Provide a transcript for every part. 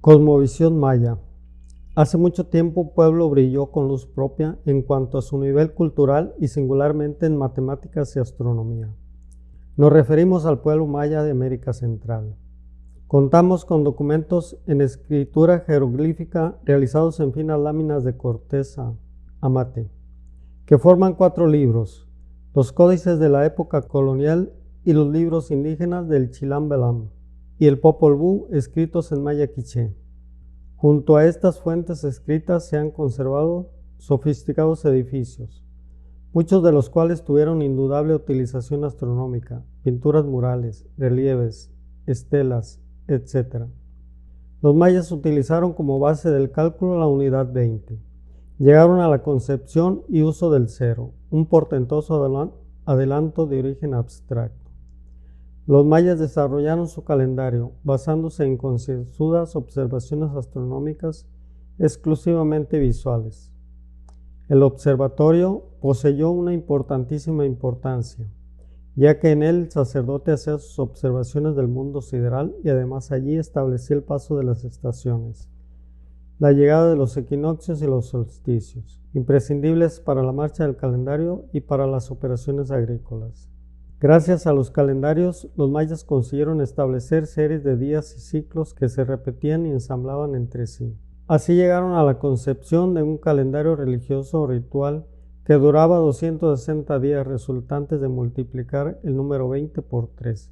Cosmovisión maya. Hace mucho tiempo un pueblo brilló con luz propia en cuanto a su nivel cultural y singularmente en matemáticas y astronomía. Nos referimos al pueblo maya de América Central. Contamos con documentos en escritura jeroglífica realizados en finas láminas de corteza amate, que forman 4 libros: los códices de la época colonial y los libros indígenas del Chilam Balam y el Popol Vuh escritos en maya quiché. Junto a estas fuentes escritas se han conservado sofisticados edificios, muchos de los cuales tuvieron indudable utilización astronómica, pinturas murales, relieves, estelas, etc. Los mayas utilizaron como base del cálculo la unidad 20. Llegaron a la concepción y uso del cero, un portentoso adelanto de origen abstracto. Los mayas desarrollaron su calendario basándose en concienzudas observaciones astronómicas exclusivamente visuales. El observatorio poseyó una importantísima importancia, ya que en él el sacerdote hacía sus observaciones del mundo sideral y además allí establecía el paso de las estaciones, la llegada de los equinoccios y los solsticios, imprescindibles para la marcha del calendario y para las operaciones agrícolas. Gracias a los calendarios, los mayas consiguieron establecer series de días y ciclos que se repetían y ensamblaban entre sí. Así llegaron a la concepción de un calendario religioso o ritual que duraba 260 días, resultantes de multiplicar el número 20 por 13,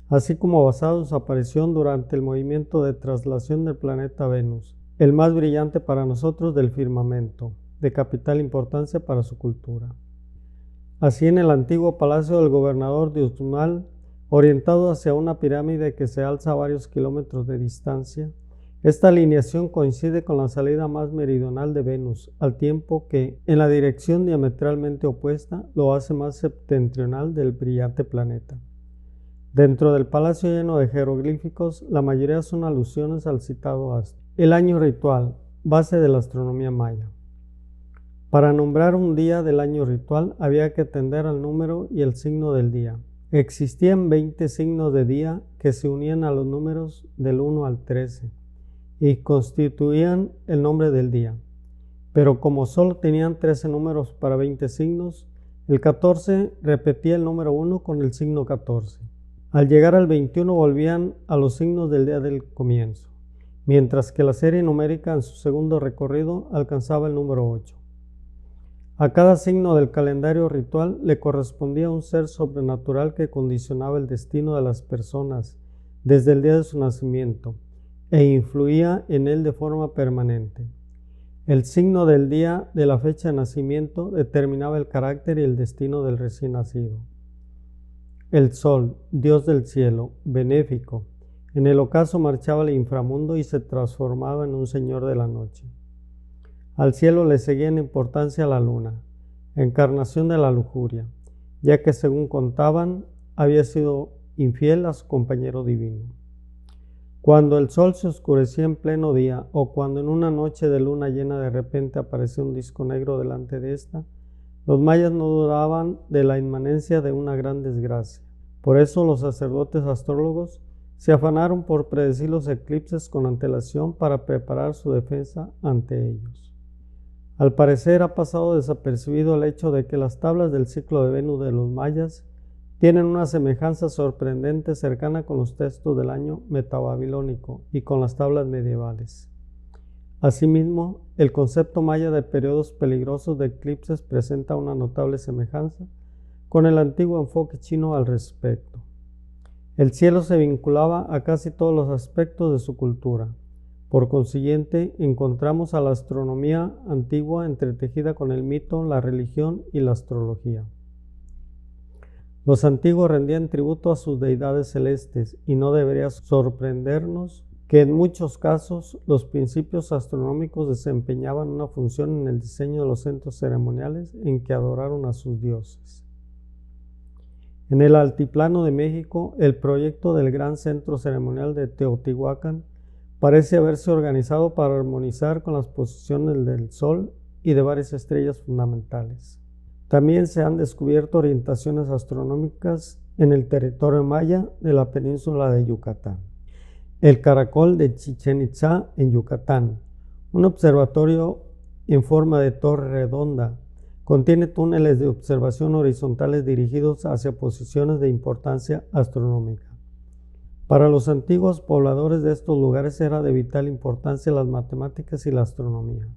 así como basado en su aparición durante el movimiento de traslación del planeta Venus, el más brillante para nosotros del firmamento, de capital importancia para su cultura. Así, en el antiguo palacio del gobernador de Uxmal, orientado hacia una pirámide que se alza a varios kilómetros de distancia, esta alineación coincide con la salida más meridional de Venus, al tiempo que, en la dirección diametralmente opuesta, lo hace más septentrional del brillante planeta. Dentro del palacio lleno de jeroglíficos, la mayoría son alusiones al citado astro. El año ritual, base de la astronomía maya. Para nombrar un día del año ritual había que atender al número y el signo del día. Existían 20 signos de día que se unían a los números del 1 al 13 y constituían el nombre del día. Pero como solo tenían 13 números para 20 signos, el 14 repetía el número 1 con el signo 14. Al llegar al 21 volvían a los signos del día del comienzo, mientras que la serie numérica en su segundo recorrido alcanzaba el número 8. A cada signo del calendario ritual le correspondía un ser sobrenatural que condicionaba el destino de las personas desde el día de su nacimiento e influía en él de forma permanente. El signo del día de la fecha de nacimiento determinaba el carácter y el destino del recién nacido. El sol, dios del cielo, benéfico, en el ocaso marchaba al inframundo y se transformaba en un señor de la noche. Al cielo le seguía en importancia la luna, encarnación de la lujuria, ya que según contaban, había sido infiel a su compañero divino. Cuando el sol se oscurecía en pleno día o cuando en una noche de luna llena de repente aparecía un disco negro delante de esta, los mayas no dudaban de la inmanencia de una gran desgracia. Por eso los sacerdotes astrólogos se afanaron por predecir los eclipses con antelación para preparar su defensa ante ellos. Al parecer ha pasado desapercibido el hecho de que las tablas del ciclo de Venus de los mayas tienen una semejanza sorprendente cercana con los textos del año metababilónico y con las tablas medievales. Asimismo, el concepto maya de periodos peligrosos de eclipses presenta una notable semejanza con el antiguo enfoque chino al respecto. El cielo se vinculaba a casi todos los aspectos de su cultura. Por consiguiente, encontramos a la astronomía antigua entretejida con el mito, la religión y la astrología. Los antiguos rendían tributo a sus deidades celestes y no debería sorprendernos que en muchos casos los principios astronómicos desempeñaban una función en el diseño de los centros ceremoniales en que adoraron a sus dioses. En el altiplano de México, el proyecto del gran centro ceremonial de Teotihuacán parece haberse organizado para armonizar con las posiciones del Sol y de varias estrellas fundamentales. También se han descubierto orientaciones astronómicas en el territorio maya de la península de Yucatán. El Caracol de Chichén Itzá en Yucatán, un observatorio en forma de torre redonda. Contiene túneles de observación horizontales dirigidos hacia posiciones de importancia astronómica. Para los antiguos pobladores de estos lugares era de vital importancia las matemáticas y la astronomía.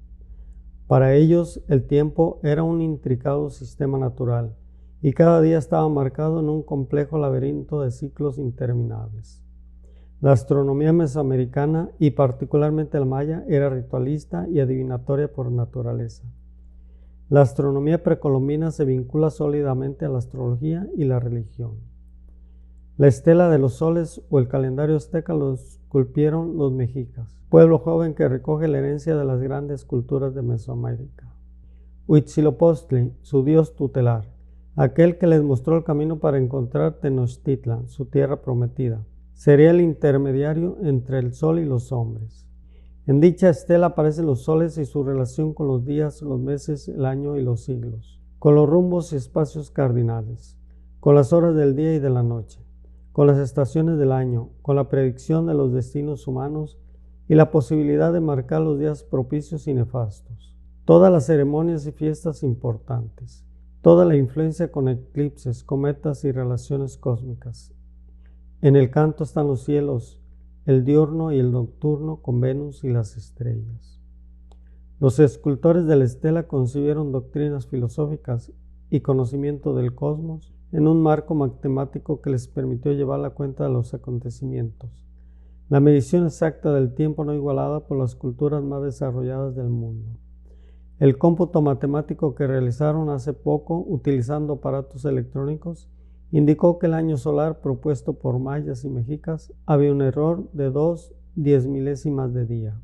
Para ellos, el tiempo era un intricado sistema natural y cada día estaba marcado en un complejo laberinto de ciclos interminables. La astronomía mesoamericana y particularmente la maya era ritualista y adivinatoria por naturaleza. La astronomía precolombina se vincula sólidamente a la astrología y la religión. La estela de los soles o el calendario azteca lo esculpieron los mexicas, pueblo joven que recoge la herencia de las grandes culturas de Mesoamérica. Huitzilopochtli, su dios tutelar, aquel que les mostró el camino para encontrar Tenochtitlan, su tierra prometida, sería el intermediario entre el sol y los hombres. En dicha estela aparecen los soles y su relación con los días, los meses, el año y los siglos, con los rumbos y espacios cardinales, con las horas del día y de la noche, con las estaciones del año, con la predicción de los destinos humanos y la posibilidad de marcar los días propicios y nefastos. Todas las ceremonias y fiestas importantes, toda la influencia con eclipses, cometas y relaciones cósmicas. En el canto están los cielos, el diurno y el nocturno con Venus y las estrellas. Los escultores de la estela concibieron doctrinas filosóficas y conocimiento del cosmos en un marco matemático que les permitió llevar la cuenta de los acontecimientos, la medición exacta del tiempo no igualada por las culturas más desarrolladas del mundo. El cómputo matemático que realizaron hace poco utilizando aparatos electrónicos indicó que el año solar propuesto por mayas y mexicas había un error de 2/10 milésimas de día.